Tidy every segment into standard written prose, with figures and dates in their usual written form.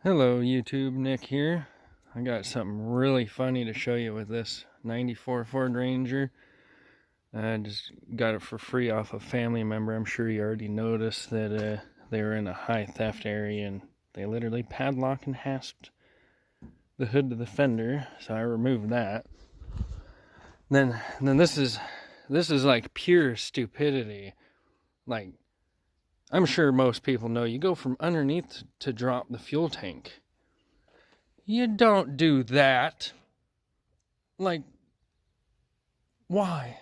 Hello YouTube, Nick here. I got something really funny to show you with this 94 Ford Ranger. I just got it for free off a family member. I'm sure you already noticed that they were in a high theft area and they literally padlocked and hasped the hood of the fender, so I removed that. Then this is like pure stupidity. Like, I'm sure most people know you go from underneath to drop the fuel tank. You don't do that. Like, why?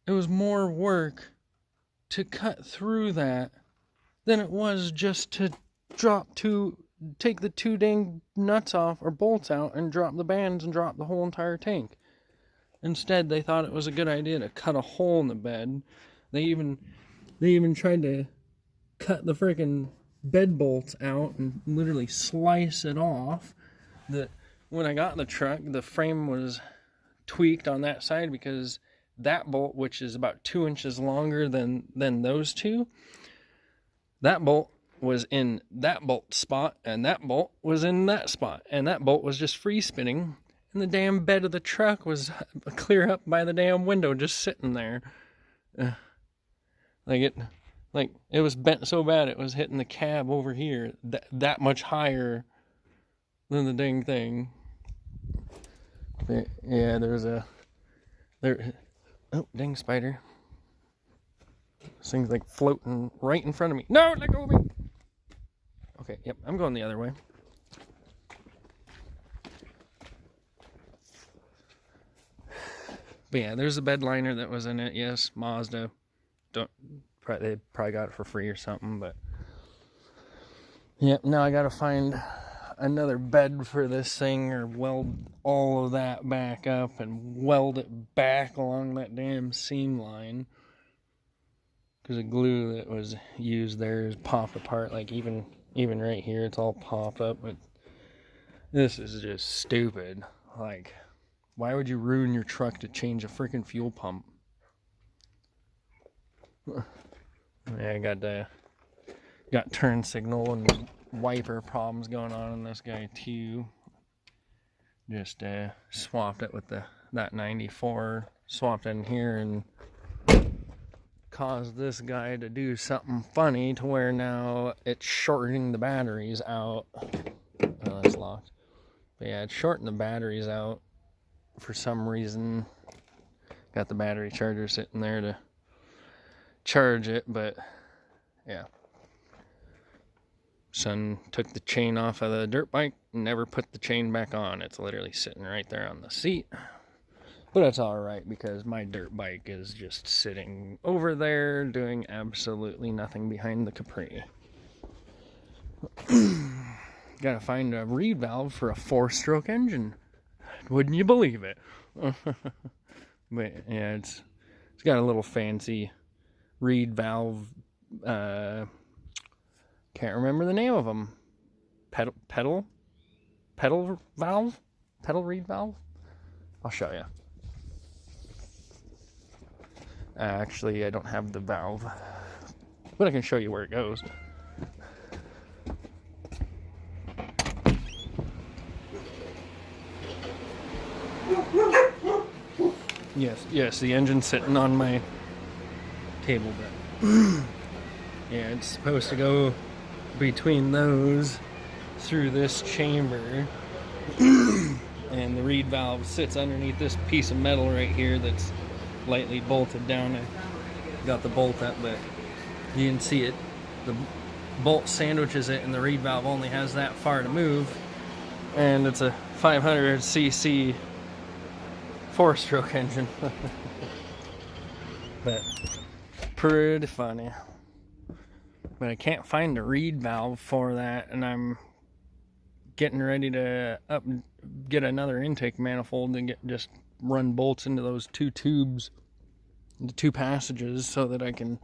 It was more work to cut through that than it was just to take the two dang nuts off or bolts out and drop the bands and drop the whole entire tank. Instead, they thought it was a good idea to cut a hole in the bed. They even tried to cut the freaking bed bolts out and literally slice it off. When I got in the truck, the frame was tweaked on that side because that bolt, which is about 2 inches longer than those two, that bolt was in that bolt spot and that bolt was in that spot, and that bolt was just free spinning, and the damn bed of the truck was clear up by the damn window just sitting there. Like it was bent so bad it was hitting the cab over here that much higher than the dang thing. Yeah, oh, dang spider. This thing's like floating right in front of me. No, let go of me. Okay, yep, I'm going the other way. But yeah, there's a bed liner that was in it. Yes, Mazda. They probably got it for free or something, but yep, now I gotta find another bed for this thing or weld all of that back up and weld it back along that damn seam line, because the glue that was used there is popped apart. Like even right here, it's all popped up. But this is just stupid. Like, why would you ruin your truck to change a freaking fuel pump? Yeah, I got turn signal and wiper problems going on in this guy too. Just swapped it with that 94, swapped in here, and caused this guy to do something funny to where now it's shortening the batteries out. Oh, that's locked. But yeah, it's shortening the batteries out for some reason. Got the battery charger sitting there to charge it, but yeah. Son took the chain off of the dirt bike, never put the chain back on. It's literally sitting right there on the seat. But it's alright because my dirt bike is just sitting over there doing absolutely nothing behind the Capri. Gotta find a reed valve for a 4-stroke engine. Wouldn't you believe it? But yeah, it's got a little fancy reed valve. Can't remember the name of them. Pedal valve? Pedal reed valve? I'll show you. Actually, I don't have the valve, but I can show you where it goes. Yes, the engine's sitting on my table bed. Yeah, it's supposed to go between those through this chamber. And the reed valve sits underneath this piece of metal right here that's lightly bolted down. I got the bolt up, but you can see it. The bolt sandwiches it, and the reed valve only has that far to move. And it's a 500cc 4-stroke engine. But pretty funny. But I can't find a reed valve for that, and I'm getting ready to get another intake manifold and just run bolts into those two tubes, the two passages, so that I can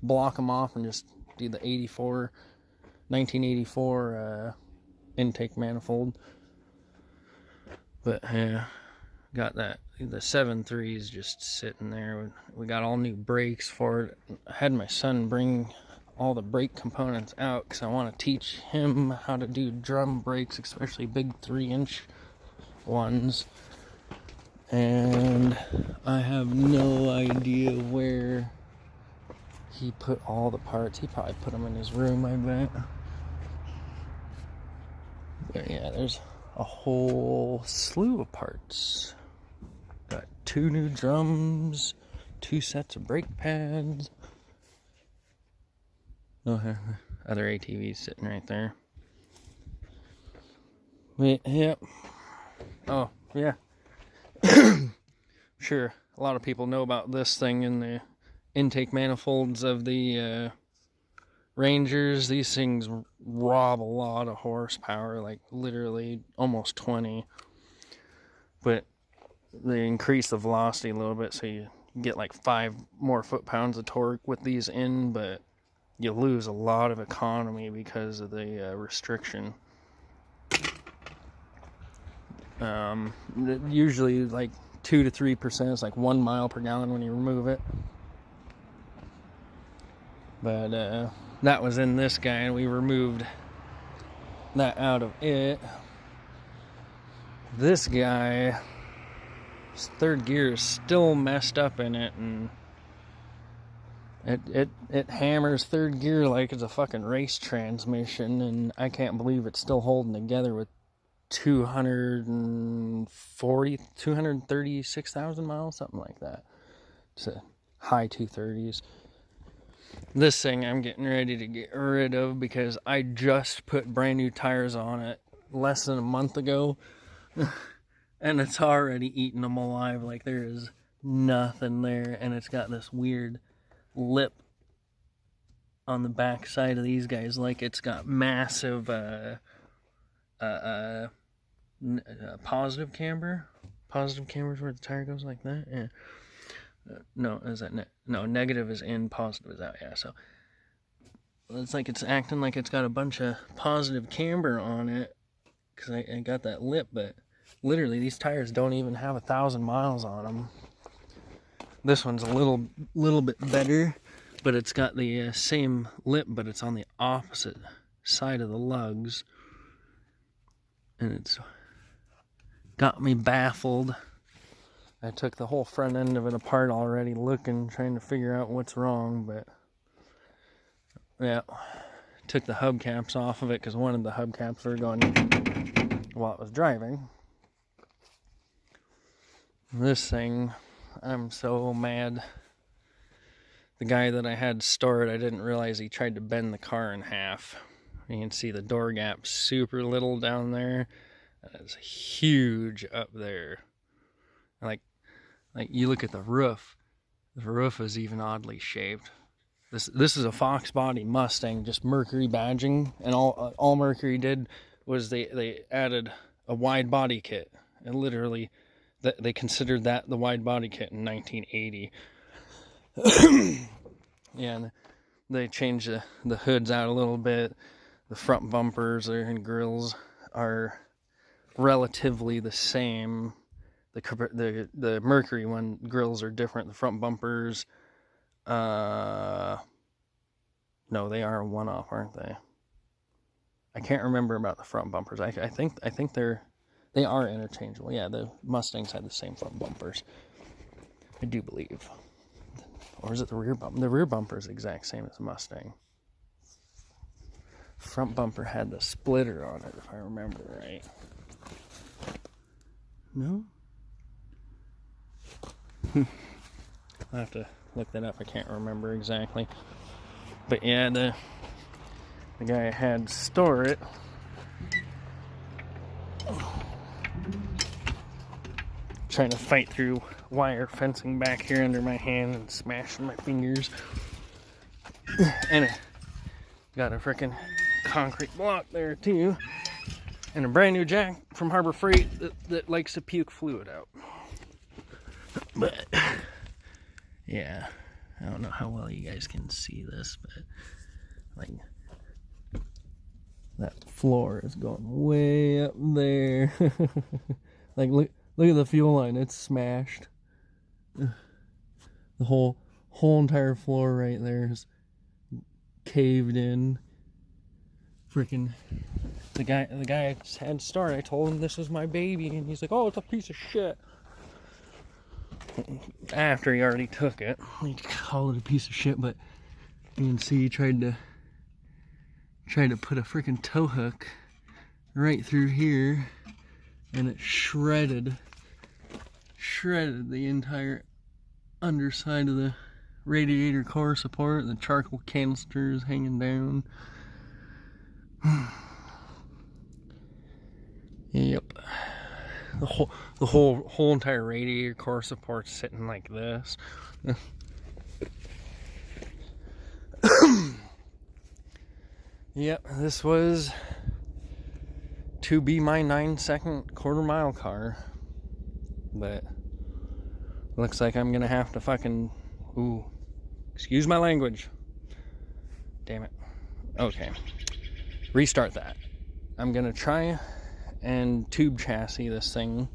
block them off and just do the 1984 intake manifold. But yeah, got that. The 7.3 is just sitting there. We got all new brakes for it. I had my son bring all the brake components out because I want to teach him how to do drum brakes, especially big 3-inch ones. And I have no idea where he put all the parts. He probably put them in his room, I bet. But yeah, there's a whole slew of parts. Got 2 new drums, 2 sets of brake pads. Oh, other ATVs sitting right there. Yep. Oh, yeah. Sure, a lot of people know about this thing in the intake manifolds of the Rangers. These things rob a lot of horsepower, like literally almost 20. But they increase the velocity a little bit, so you get like 5 more foot-pounds of torque with these in, but you lose a lot of economy because of the restriction. Usually like 2 to 3%. It's like 1 mile per gallon when you remove it. But that was in this guy, and we removed that out of it. This guy, his 3rd gear is still messed up in it, and it hammers 3rd gear like it's a fucking race transmission, and I can't believe it's still holding together with 236,000 miles, something like that. It's a high 230s. This thing I'm getting ready to get rid of because I just put brand new tires on it less than a month ago, and it's already eating them alive. Like, there is nothing there, and it's got this weird lip on the back side of these guys, like it's got massive positive camber. Positive camber is where the tire goes like that. Yeah. No, is that no? Negative is in, positive is out. Yeah, so it's like it's acting like it's got a bunch of positive camber on it because I got that lip, but literally these tires don't even have 1,000 miles on them. This one's a little bit better, but it's got the same lip, but it's on the opposite side of the lugs, and it's got me baffled. I took the whole front end of it apart already, trying to figure out what's wrong, but yeah, took the hubcaps off of it because one of the hubcaps were going while it was driving. This thing, I'm so mad. The guy that I had stored, I didn't realize he tried to bend the car in half. You can see the door gap super little down there. It's huge up there. Like you look at the roof is even oddly shaped. This is a Fox body Mustang, just Mercury badging, and all Mercury did was they added a wide body kit, and literally they considered that the wide body kit in 1980. Yeah, and they changed the hoods out a little bit. The front bumpers and grills are relatively the same. The Mercury one grills are different. The front bumpers, no, they are a one-off, aren't they? I can't remember about the front bumpers. I think they are interchangeable. Yeah, the Mustangs had the same front bumpers, I do believe. Or is it the rear bumper? The rear bumper is the exact same as the Mustang. Front bumper had the splitter on it, if I remember right. No? I'll have to look that up. I can't remember exactly. But yeah, the guy I had store it trying to fight through wire fencing back here under my hand and smashing my fingers. And got a freaking concrete block there too. And a brand new jack from Harbor Freight that likes to puke fluid out. But yeah, I don't know how well you guys can see this, but like that floor is going way up there. Like look at the fuel line, it's smashed. The whole entire floor right there is caved in. Freaking the guy had started. I told him this was my baby, and he's like, "Oh, it's a piece of shit." After he already took it, he called it a piece of shit. But you can see he tried to put a freaking tow hook right through here, and it shredded the entire underside of the radiator core support. The charcoal canisters hanging down. Yep. The whole entire radiator core support's sitting like this. Yep, this was to be my 9-second quarter-mile car, but looks like I'm gonna have to fucking, excuse my language. Damn it. Okay. Restart that. I'm gonna try and tube chassis this thing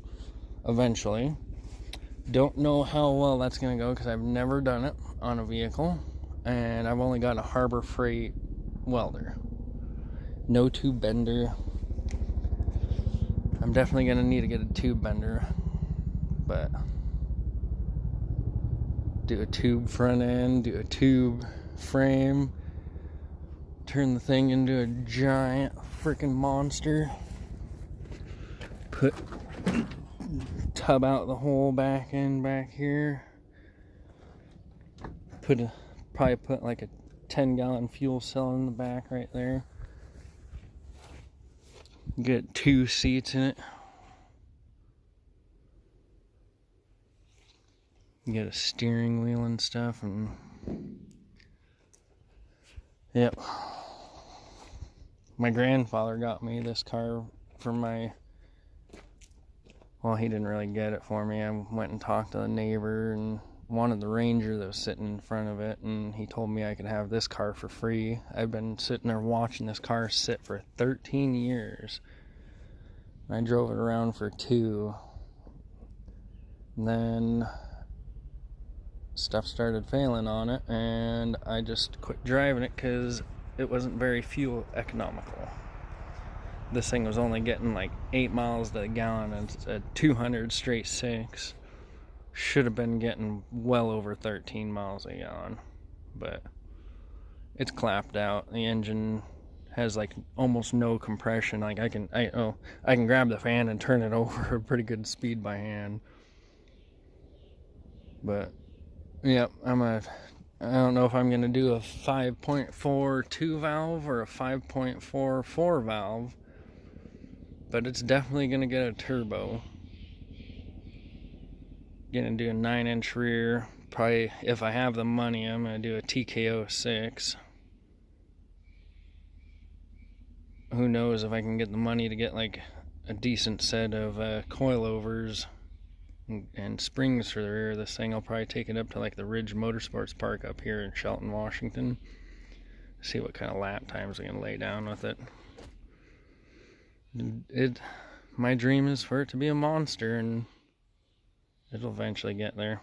eventually. Don't know how well that's gonna go because I've never done it on a vehicle, and I've only got a Harbor Freight welder. No tube bender. I'm definitely gonna need to get a tube bender, but do a tube front end, do a tube frame, turn the thing into a giant freaking monster, tub out the whole back end back here, probably put like a 10-gallon fuel cell in the back right there, get 2 seats in it, get a steering wheel and stuff, and yep. My grandfather got me this car for well, he didn't really get it for me. I went and talked to the neighbor and wanted the Ranger that was sitting in front of it, and he told me I could have this car for free. I've been sitting there watching this car sit for 13 years. I drove it around for 2. And then stuff started failing on it, and I just quit driving it because it wasn't very fuel economical. This thing was only getting like 8 miles to the gallon, and it's a 200 straight 6. Should have been getting well over 13 miles a gallon, but it's clapped out. The engine has like almost no compression. Like I can grab the fan and turn it over at pretty good speed by hand. But yep, I don't know if I'm gonna do a 5.4 2 valve or a 5.4 4 valve, but it's definitely gonna get a turbo. Gonna do a 9-inch rear. Probably, if I have the money, I'm gonna do a TKO 6. Who knows if I can get the money to get like a decent set of coilovers and springs for the rear of this thing. I'll probably take it up to like the Ridge Motorsports Park up here in Shelton, Washington. See what kind of lap times I can lay down with it. My dream is for it to be a monster, and it'll eventually get there.